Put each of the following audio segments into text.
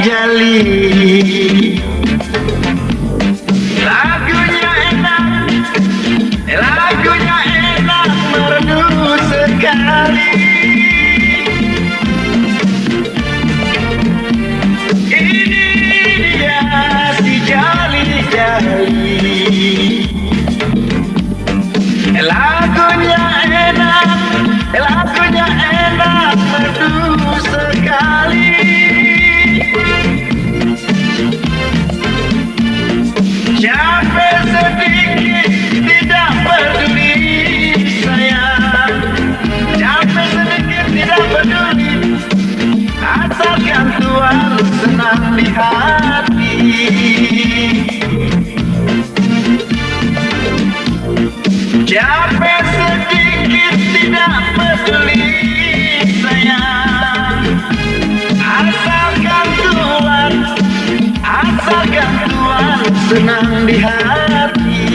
Jali, lagunya enak, merdu sekali. Ini dia si Jali, lagunya enak, merdu sekali. Capek sedikit tidak peduli sayang, capek sedikit tidak peduli, asalkan Tuhan senang di hati. Capek sedikit tidak peduli sayang, asalkan Tuhan senang di hati.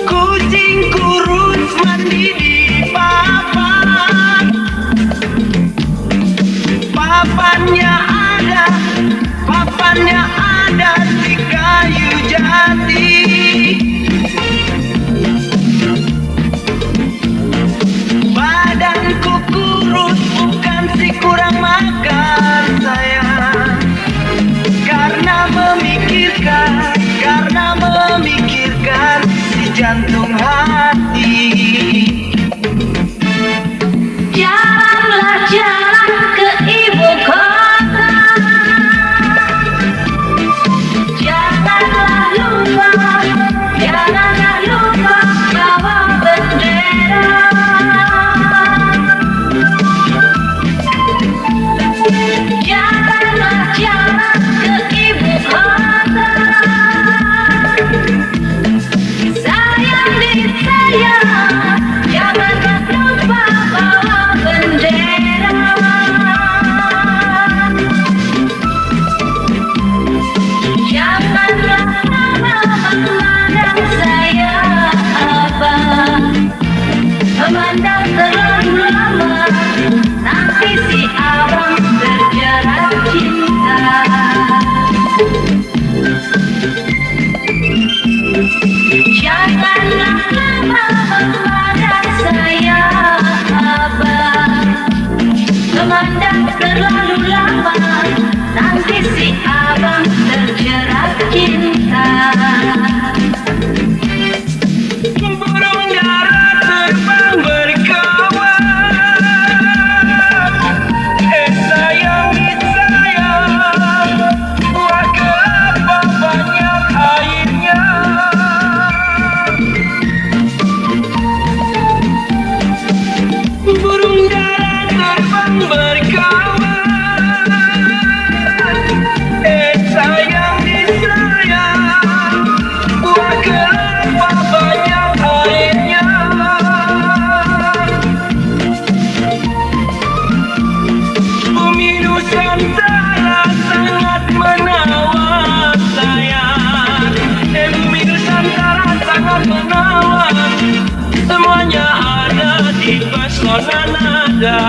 Kucing kurus mandi di papan, papannya ada di kayu jati. Badanku kurus bukan si kurang makan sayang, karena memikirkan si jantung hati. Jalan ke ibu kota, janganlah lupa bawa bendera. Janganlah jalan ke ibu kota, sayang janganlah lupa bawa bendera. Janganlah memandang saya abang, memandang terlalu lama, nanti si abang terjerat cinta. Janganlah memandang saya abang, memandang terlalu lama, nanti si abang terjerat cinta. Burung dara terbang berkawan, sayang, buah kelapa banyak airnya. Burung dara terbang berkawan, sayang, buah kelapa banyak airnya. Bumi Nusantara sangat menawan sayang, bumi Nusantara sangat menawan, semuanya ada di pesona nada.